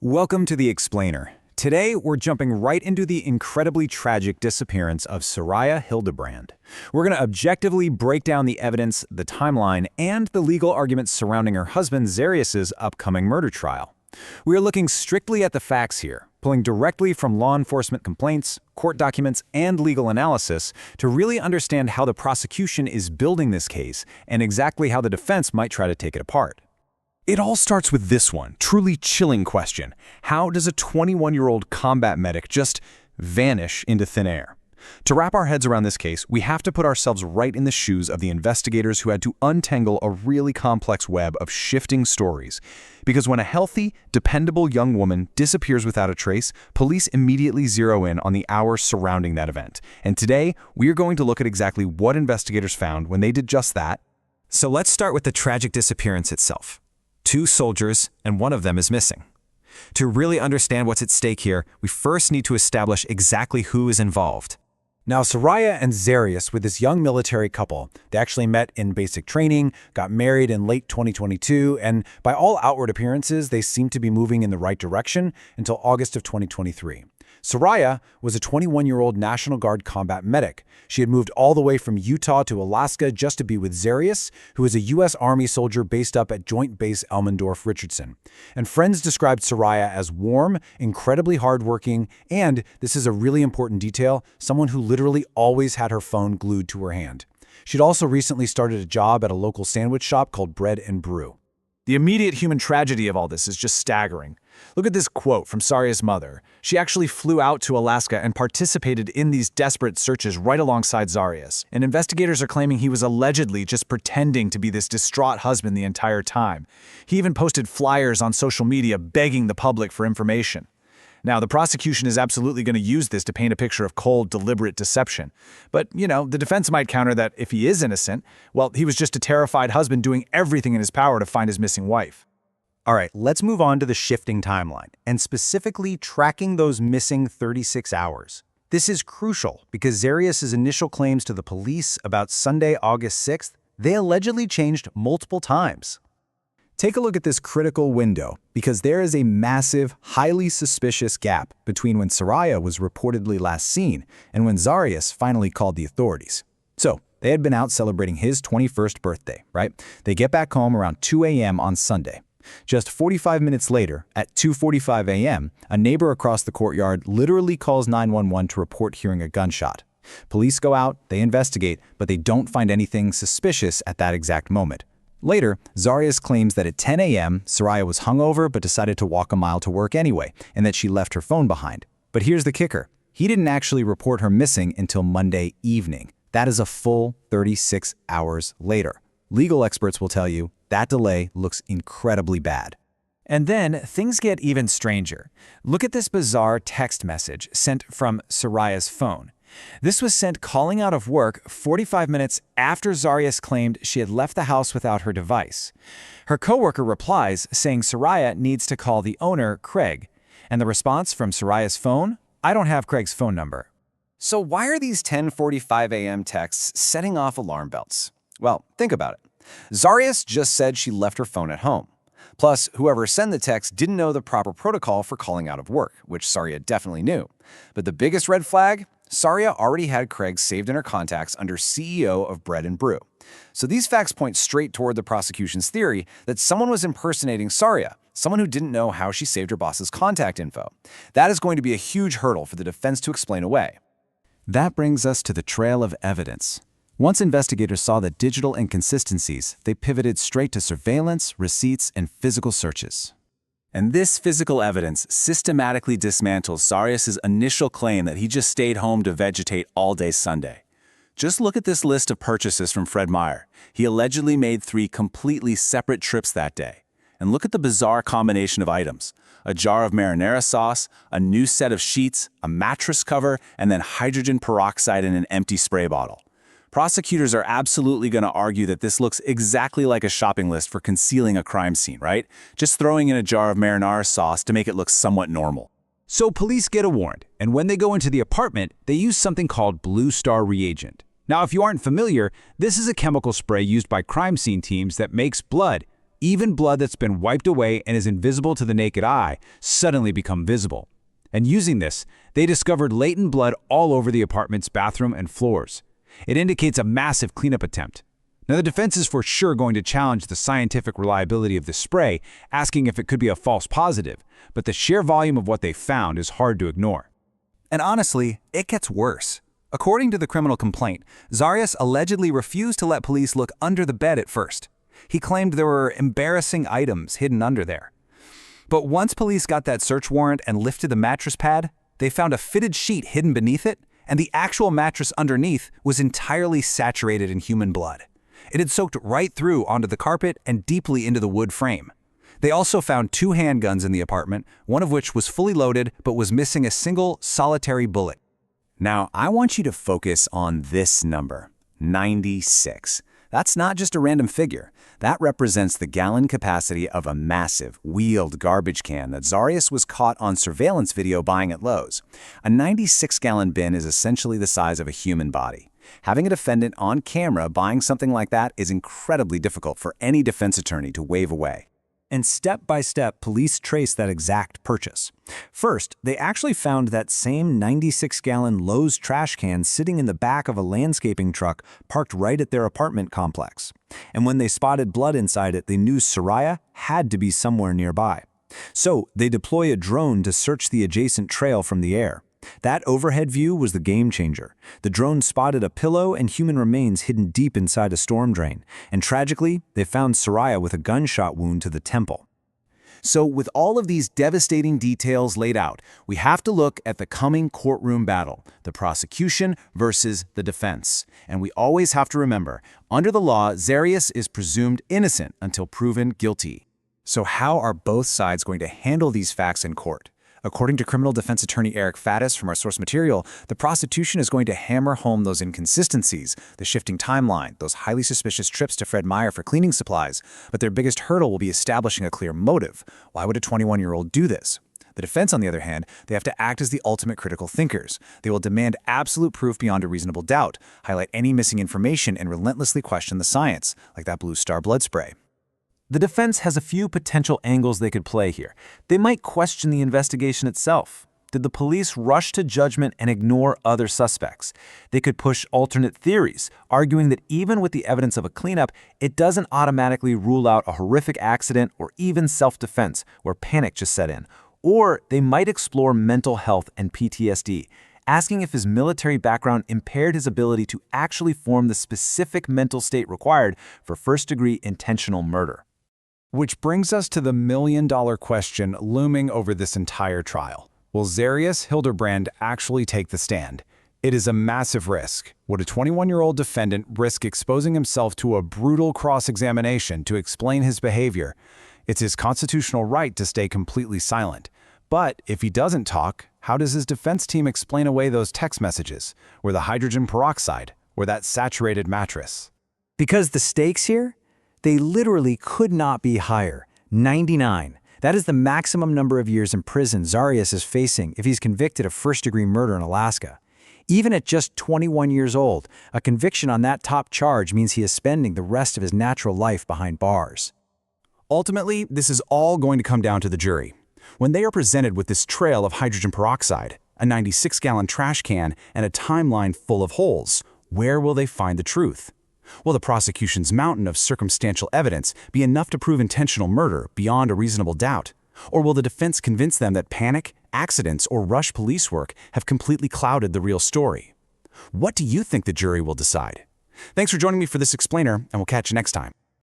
Welcome to The Explainer. Today, we're jumping right into the incredibly tragic disappearance of Sariah Hildebrand. We're going to objectively break down the evidence, the timeline, and the legal arguments surrounding her husband Zararius's upcoming murder trial. We are looking strictly at the facts here, pulling directly from law enforcement complaints, court documents, and legal analysis to really understand how the prosecution is building this case and exactly how the defense might try to take it apart. It all starts with this one, truly chilling question. How does a 21-year-old combat medic just vanish into thin air? To wrap our heads around this case, we have to put ourselves right in the shoes of the investigators who had to untangle a really complex web of shifting stories. Because when a healthy, dependable young woman disappears without a trace, police immediately zero in on the hours surrounding that event. And today, we are going to look at exactly what investigators found when they did just that. So let's start with the tragic disappearance itself. 2 soldiers, and one of them is missing. To really understand what's at stake here, we first need to establish exactly who is involved. Now, Sariah and Zararius were this young military couple. They actually met in basic training, got married in late 2022, and by all outward appearances, they seemed to be moving in the right direction until August of 2023. Sariah was a 21-year-old National Guard combat medic. She had moved all the way from Utah to Alaska just to be with Zararius, who is a U.S. Army soldier based up at Joint Base Elmendorf-Richardson. And friends described Sariah as warm, incredibly hardworking, and, this is a really important detail, someone who literally always had her phone glued to her hand. She'd also recently started a job at a local sandwich shop called Bread and Brew. The immediate human tragedy of all this is just staggering. Look at this quote from Sariah's mother. She actually flew out to Alaska and participated in these desperate searches right alongside Zararius. And investigators are claiming he was allegedly just pretending to be this distraught husband the entire time. He even posted flyers on social media begging the public for information. Now, the prosecution is absolutely going to use this to paint a picture of cold, deliberate deception. But, the defense might counter that if he is innocent, well, he was just a terrified husband doing everything in his power to find his missing wife. All right, let's move on to the shifting timeline, and specifically tracking those missing 36 hours. This is crucial because Zararius' initial claims to the police about Sunday, August 6th, they allegedly changed multiple times. Take a look at this critical window, because there is a massive, highly suspicious gap between when Sariah was reportedly last seen and when Zararius finally called the authorities. So, they had been out celebrating his 21st birthday, right? They get back home around 2 a.m. on Sunday. Just 45 minutes later, at 2:45 a.m., a neighbor across the courtyard literally calls 911 to report hearing a gunshot. Police go out, they investigate, but they don't find anything suspicious at that exact moment. Later, Zararius claims that at 10 a.m., Sariah was hungover but decided to walk a mile to work anyway, and that she left her phone behind. But here's the kicker. He didn't actually report her missing until Monday evening. That is a full 36 hours later. Legal experts will tell you that delay looks incredibly bad. And then things get even stranger. Look at this bizarre text message sent from Sariah's phone. This was sent calling out of work 45 minutes after Zararius claimed she had left the house without her device. Her coworker replies saying Sariah needs to call the owner, Craig. And the response from Sariah's phone? I don't have Craig's phone number. So why are these 10:45 a.m. texts setting off alarm bells? Well, think about it. Zararius just said she left her phone at home. Plus, whoever sent the text didn't know the proper protocol for calling out of work, which Sariah definitely knew. But the biggest red flag? Sariah already had Craig saved in her contacts under CEO of Bread and Brew. So these facts point straight toward the prosecution's theory that someone was impersonating Sariah, someone who didn't know how she saved her boss's contact info. That is going to be a huge hurdle for the defense to explain away. That brings us to the trail of evidence. Once investigators saw the digital inconsistencies, they pivoted straight to surveillance, receipts, and physical searches. And this physical evidence systematically dismantles Zararius' initial claim that he just stayed home to vegetate all day Sunday. Just look at this list of purchases from Fred Meyer. He allegedly made 3 completely separate trips that day. And look at the bizarre combination of items. A jar of marinara sauce, a new set of sheets, a mattress cover, and then hydrogen peroxide in an empty spray bottle. Prosecutors are absolutely going to argue that this looks exactly like a shopping list for concealing a crime scene, right? Just throwing in a jar of marinara sauce to make it look somewhat normal. So police get a warrant, and when they go into the apartment, they use something called Blue Star reagent. Now, if you aren't familiar, this is a chemical spray used by crime scene teams that makes blood Even blood that's been wiped away and is invisible to the naked eye suddenly become visible. And using this, they discovered latent blood all over the apartment's bathroom and floors. It indicates a massive cleanup attempt. Now, the defense is for sure going to challenge the scientific reliability of the spray, asking if it could be a false positive, but the sheer volume of what they found is hard to ignore. And honestly, it gets worse. According to the criminal complaint, Zararius allegedly refused to let police look under the bed at first. He claimed there were embarrassing items hidden under there. But once police got that search warrant and lifted the mattress pad, they found a fitted sheet hidden beneath it, and the actual mattress underneath was entirely saturated in human blood. It had soaked right through onto the carpet and deeply into the wood frame. They also found 2 handguns in the apartment, one of which was fully loaded but was missing a single solitary bullet. Now, I want you to focus on this number, 96. That's not just a random figure. That represents the gallon capacity of a massive, wheeled garbage can that Zararius was caught on surveillance video buying at Lowe's. A 96-gallon bin is essentially the size of a human body. Having a defendant on camera buying something like that is incredibly difficult for any defense attorney to wave away. And step by step, police traced that exact purchase. First, they actually found that same 96-gallon Lowe's trash can sitting in the back of a landscaping truck parked right at their apartment complex. And when they spotted blood inside it, they knew Sariah had to be somewhere nearby. So they deploy a drone to search the adjacent trail from the air. That overhead view was the game changer. The drone spotted a pillow and human remains hidden deep inside a storm drain, and tragically, they found Sariah with a gunshot wound to the temple. So with all of these devastating details laid out, we have to look at the coming courtroom battle, the prosecution versus the defense. And we always have to remember, under the law, Zararius is presumed innocent until proven guilty. So how are both sides going to handle these facts in court? According to criminal defense attorney Eric Faddis from our source material, the prosecution is going to hammer home those inconsistencies, the shifting timeline, those highly suspicious trips to Fred Meyer for cleaning supplies. But their biggest hurdle will be establishing a clear motive. Why would a 21-year-old do this? The defense, on the other hand, they have to act as the ultimate critical thinkers. They will demand absolute proof beyond a reasonable doubt, highlight any missing information, and relentlessly question the science, like that Blue Star blood spray. The defense has a few potential angles they could play here. They might question the investigation itself. Did the police rush to judgment and ignore other suspects? They could push alternate theories, arguing that even with the evidence of a cleanup, it doesn't automatically rule out a horrific accident or even self-defense, where panic just set in. Or they might explore mental health and PTSD, asking if his military background impaired his ability to actually form the specific mental state required for first-degree intentional murder. Which brings us to the million-dollar question looming over this entire trial. Will Zararius Hildebrand actually take the stand? It is a massive risk. Would a 21-year-old defendant risk exposing himself to a brutal cross-examination to explain his behavior? It's his constitutional right to stay completely silent. But if he doesn't talk, how does his defense team explain away those text messages, or the hydrogen peroxide, or that saturated mattress? Because the stakes here? They literally could not be higher. 99. That is the maximum number of years in prison Zararius is facing if he's convicted of first-degree murder in Alaska. Even at just 21 years old, a conviction on that top charge means he is spending the rest of his natural life behind bars. Ultimately, this is all going to come down to the jury. When they are presented with this trail of hydrogen peroxide, a 96-gallon trash can, and a timeline full of holes, where will they find the truth? Will the prosecution's mountain of circumstantial evidence be enough to prove intentional murder beyond a reasonable doubt? Or will the defense convince them that panic, accidents, or rush police work have completely clouded the real story? What do you think the jury will decide? Thanks for joining me for this explainer, and we'll catch you next time.